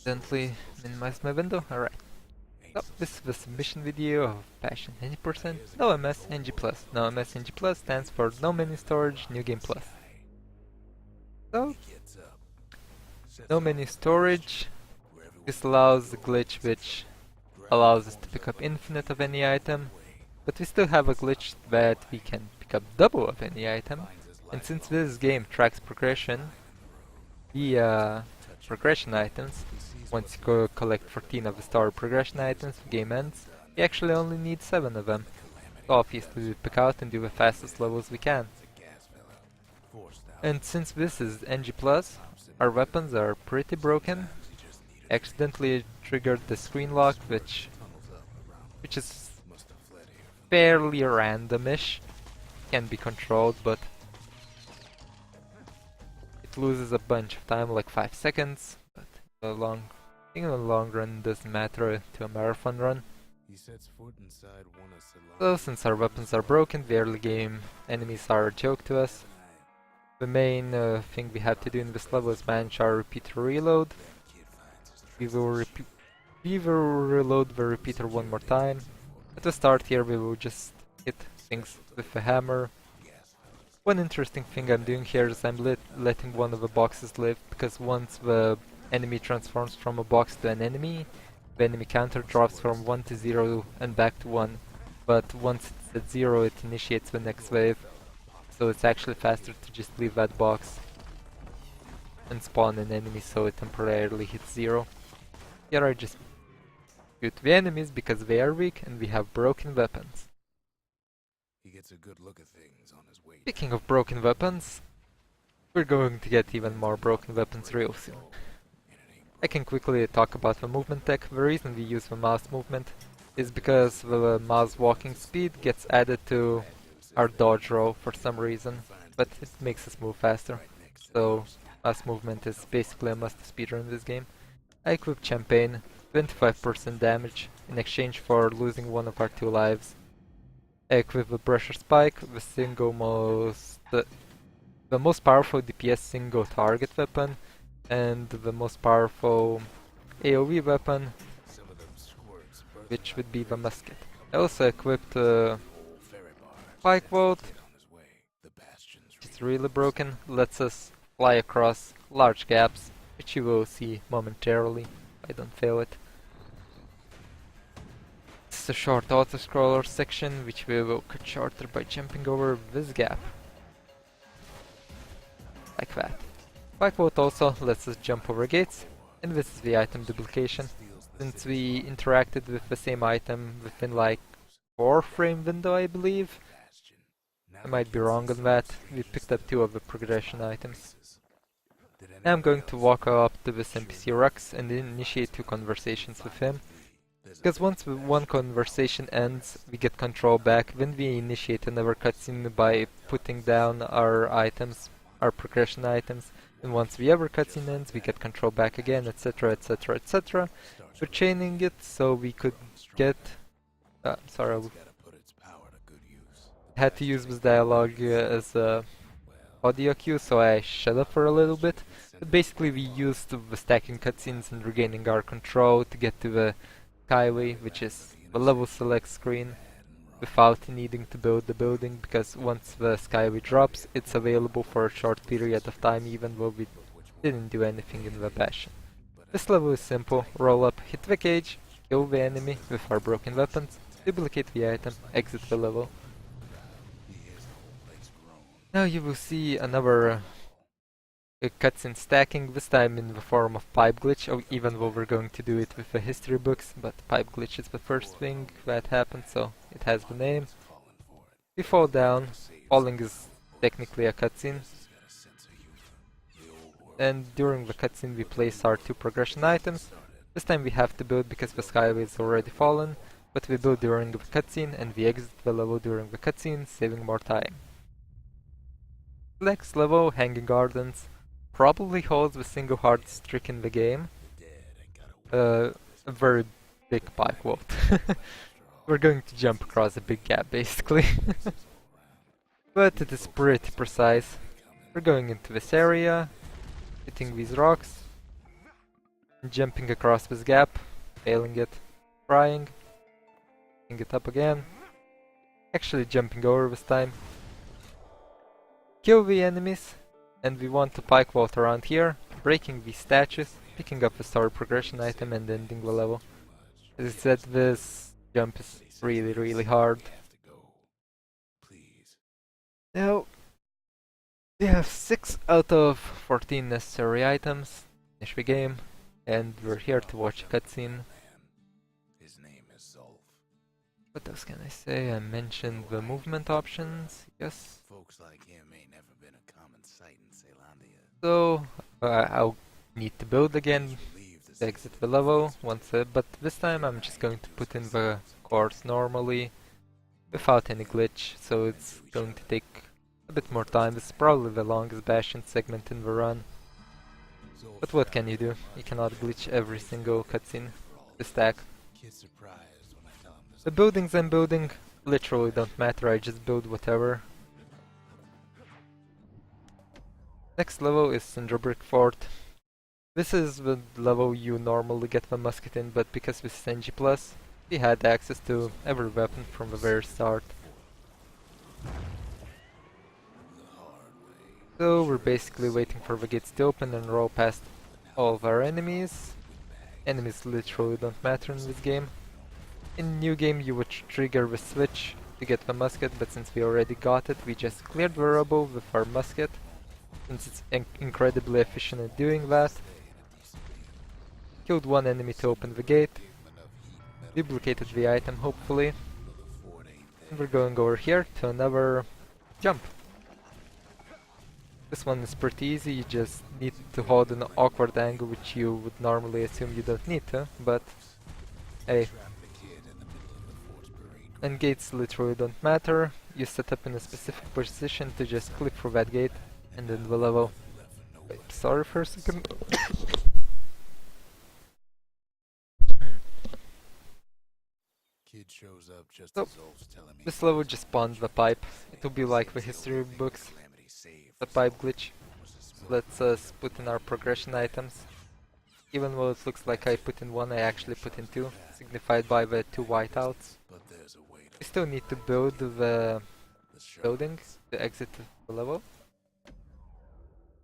Gently minimize my window. Alright. So this is the submission video of Passion 90%, no MS NG+. No MS NG+ stands for No Menu Storage New Game Plus. So, no menu storage. This allows the glitch which allows us to pick up infinite of any item, but we still have a glitch that we can pick up double of any item. And since this game tracks progression, the progression items, once you go collect 14 of the star progression items, the game ends. You actually only need 7 of them. So obviously we pick out and do the fastest levels we can. And since this is NG+, our weapons are pretty broken. Accidentally triggered the screen lock, which is fairly randomish. Can be controlled, but it loses a bunch of time, like 5 seconds. But in the long run, doesn't matter to a marathon run. So since our weapons are broken, the early game enemies are a joke to us. The main thing we have to do in this level is manage our repeater reload. We will reload the repeater one more time. At the start here we will just hit things with a hammer. One interesting thing I'm doing here is I'm letting one of the boxes live, because once the enemy transforms from a box to an enemy, the enemy counter drops from 1 to 0 and back to 1. But once it's at 0 it initiates the next wave. So it's actually faster to just leave that box and spawn an enemy so it temporarily hits 0. Here I just shoot the enemies because they are weak and we have broken weapons. Speaking of broken weapons, we're going to get even more broken weapons real soon. I can quickly talk about the movement tech. The reason we use the mouse movement is because the mouse walking speed gets added to our dodge roll for some reason, but it makes us move faster. So mouse movement is basically a must speedrun in this game. I equipped Champagne, 25% damage in exchange for losing one of our 2 lives. I equipped the Brusher Spike, the most powerful DPS single target weapon, and the most powerful AoE weapon, which would be the musket. I also equipped Spike Vault, which is really broken, lets us fly across large gaps, which you will see momentarily if I don't fail it. This is a short auto-scroller section, which we will cut shorter by jumping over this gap. Like that. Spike Vault also lets us jump over gates, and this is the item duplication. Since we interacted with the same item within like 4 frame window, I believe. I might be wrong on that. We picked up 2 of the progression items. Now I'm going to walk up to this NPC Rux and initiate 2 conversations with him. Because once one conversation ends, we get control back. Then we initiate another cutscene by putting down our items, our progression items. And once the other cutscene ends, we get control back again, etc, etc, etc. We're chaining it so we could get... sorry, I had to use this dialogue as a audio cue, so I shut up for a little bit. But basically we used the stacking cutscenes and regaining our control to get to the Skyway, which is the level select screen, without needing to build the building, because once the Skyway drops, it's available for a short period of time, even though we didn't do anything in the Passion. This level is simple: roll up, hit the cage, kill the enemy with our broken weapons, duplicate the item, exit the level. Now you will see another cutscene stacking, this time in the form of pipe glitch, even though we're going to do it with the history books, but pipe glitch is the first thing that happened, so it has the name. We fall down, falling is technically a cutscene, and during the cutscene we place our 2 progression items. This time we have to build because the Skyway is already fallen, but we build during the cutscene and we exit the level during the cutscene, saving more time. Next level, Hanging Gardens, probably holds the single hardest trick in the game. A very big pipe vault. We're going to jump across a big gap basically. But it is pretty precise. We're going into this area, hitting these rocks, Jumping across this gap, failing it, trying, picking it up again, actually jumping over this time. Kill the enemies, and we want to pike vault around here, breaking these statues, picking up the story progression item and ending the level. As I said, this jump is really hard. Now, we have 6 out of 14 necessary items, finish the game, and we're here to watch a cutscene. What else can I say? I mentioned the movement options, yes. So, I'll need to build again, to exit the level once, but this time I'm just going to put in the course normally, without any glitch, so it's going to take a bit more time. This is probably the longest Bastion segment in the run. But what can you do? You cannot glitch every single cutscene to stack. The buildings I'm building literally don't matter, I just build whatever. Next level is Cinderbrick Fort. This is the level you normally get the musket in, but because with NG+, we had access to every weapon from the very start. So we're basically waiting for the gates to open and roll past all of our enemies. Enemies literally don't matter in this game. In new game you would trigger the switch to get the musket, but since we already got it, we just cleared the rubble with our musket, since it's incredibly efficient at doing that. Killed one enemy to open the gate, duplicated the item hopefully, and we're going over here to another jump. This one is pretty easy, you just need to hold an awkward angle which you would normally assume you don't need to, but hey. And gates literally don't matter, you set up in a specific position to just click through that gate and then the level. Wait, sorry for a second. So, this level just spawns the pipe. It will be like the history books, the pipe glitch. Let's put in our progression items. Even though it looks like I put in one, I actually put in two, signified by the two whiteouts. We still need to build the building to exit the level.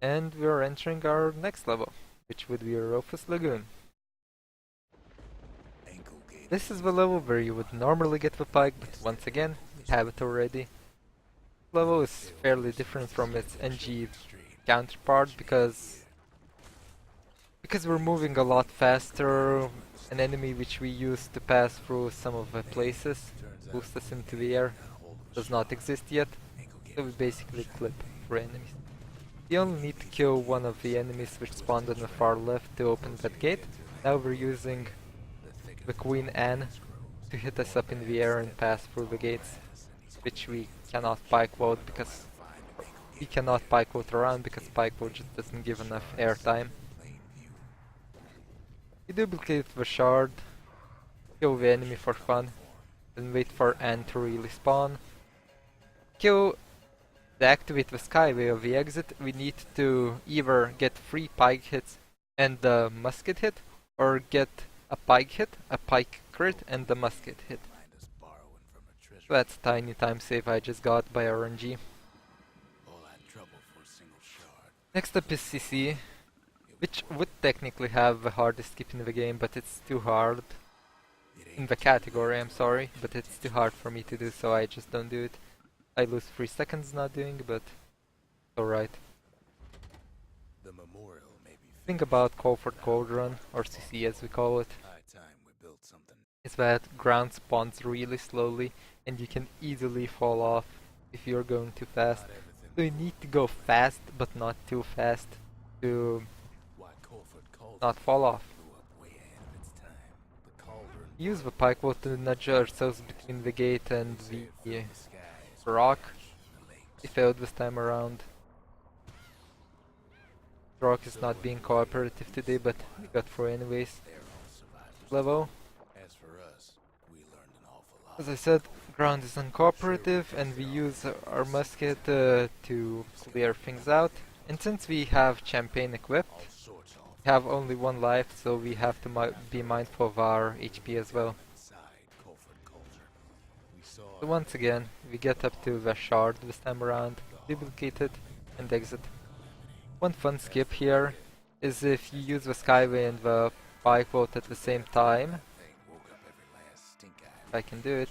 And we are entering our next level, which would be Rufus Lagoon. This is the level where you would normally get the pike, but once again, we have it already. This level is fairly different from its NG counterpart because we're moving a lot faster. An enemy which we use to pass through some of the places, boost us into the air, does not exist yet, so we basically clip through enemies. You only need to kill one of the enemies which spawned on the far left to open that gate. Now we're using the Queen Anne to hit us up in the air and pass through the gates, which we cannot pike vault because we cannot pike vault around because pike vault just doesn't give enough air time. You duplicate the shard, kill the enemy for fun, then wait for Anne to really spawn. To activate the skyway of the exit, we need to either get 3 pike hits and the musket hit, or get a pike hit, a pike crit, and the musket hit. So that's a tiny time save I just got by RNG. Next up is CC, which would technically have the hardest skip in the game, but it's too hard. In the category, I'm sorry, but it's too hard for me to do, so I just don't do it. I lose 3 seconds not doing, but alright. Think about Colford Cauldron, or CC as we call it. Is that ground spawns really slowly, and you can easily fall off if you're going too fast. So you need to go fast, but not too fast, to not fall off. Use the pike vault to nudge ourselves between the gate and the rock. We failed this time around. The rock is not being cooperative today, but we got through anyways. Level. As I said, ground is uncooperative and we use our musket to clear things out. And since we have champagne equipped, We have only one life, so we have to be mindful of our HP as well. So once again, we get up to the shard this time around, duplicate it, and exit. One fun skip here is if you use the Skyway and the Pike Vault at the same time. If I can do it.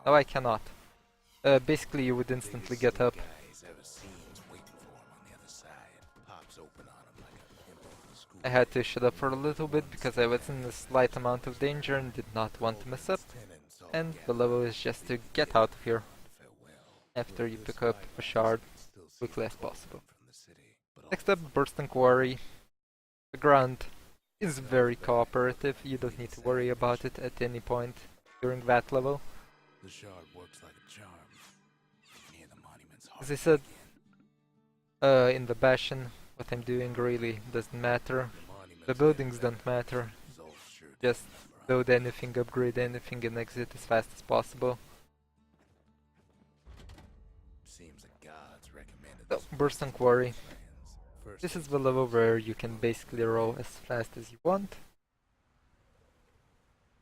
No, I cannot. Basically, you would instantly get up. I had to shut up for a little bit because I was in a slight amount of danger and did not want to mess up. And the level is just to get out of here after you pick up a shard as quickly as possible. Next up, Bursting Quarry. The ground is very cooperative, you don't need to worry about it at any point during that level. As I said in the Bastion, what I'm doing really doesn't matter. The buildings don't matter. Just load anything, upgrade anything, and exit as fast as possible. So, Bursting Quarry. This is the level where you can basically roll as fast as you want.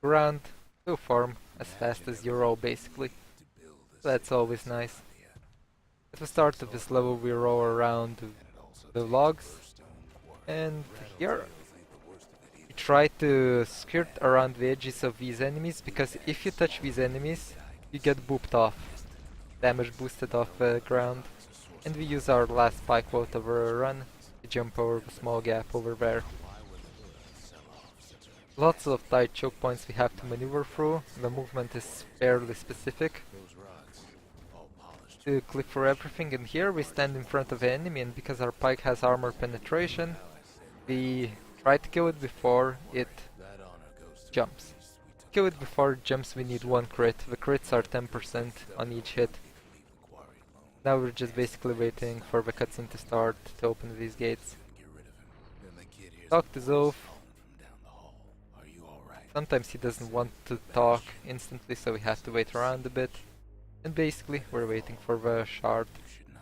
Ground will form as fast as you roll, basically. That's always nice. At the start of this level we roll around the logs, and here we try to skirt around the edges of these enemies, because if you touch these enemies you get booped off, damage boosted off the ground, and we use our last Pike Vault over a run to jump over the small gap over there. Lots of tight choke points we have to maneuver through, the movement is fairly specific. To click for everything, and here we stand in front of the enemy, and because our pike has armor penetration, we try to kill it before it jumps. To kill it before it jumps we need one crit, the crits are 10% on each hit. Now we're just basically waiting for the cutscene to start to open these gates. Talk to Zolf. Sometimes he doesn't want to talk instantly, so we have to wait around a bit. And basically, we're waiting for the shard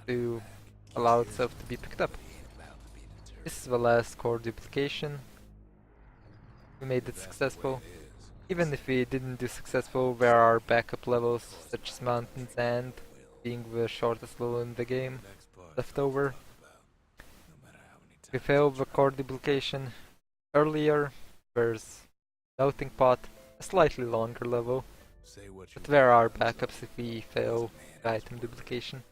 to allow itself to be picked up. This is the last core duplication. We made it successful. Even if we didn't do successful, there are backup levels, such as Mountains and being the shortest level in the game, left over. We failed the core duplication earlier. There's Melting Pot, a slightly longer level. But there are backups if we fail the item duplication.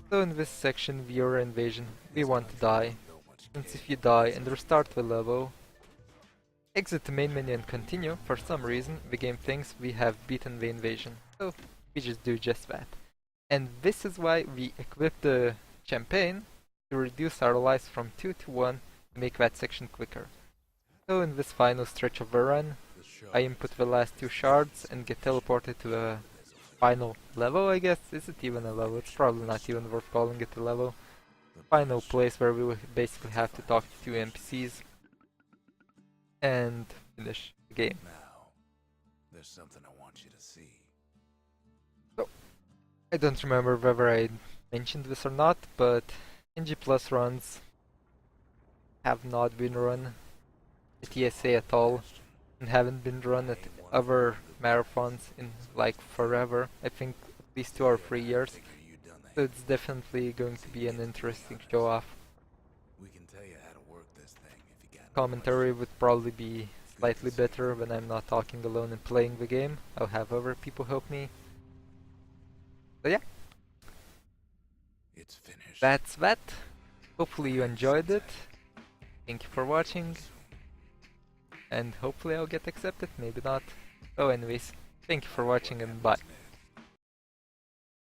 So in this section, viewer invasion, we want to die. Since if you die and restart the level, exit the main menu and continue, for some reason the game thinks we have beaten the invasion. So we just do just that. And this is why we equip the champagne to reduce our lives from 2 to 1 to make that section quicker. So in this final stretch of the run, I input the last 2 shards and get teleported to the final level, I guess. Is it even a level? It's probably not even worth calling it a level. Final place where we will basically have to talk to 2 NPCs and finish the game. There's something I want you to see. So, I don't remember whether I mentioned this or not, but NG Plus runs have not been run at ESA at all, and haven't been run at other marathons in like forever. I think at least 2 or 3 years. So it's definitely going to be an interesting show off. We can tell you how to work this thing if you got Commentary would probably be slightly better when I'm not talking alone and playing the game. I'll have other people help me. So yeah. It's finished. That's that. Hopefully you enjoyed it. Thank you for watching. And hopefully I'll get accepted, maybe not. So anyways, thank you for watching and bye.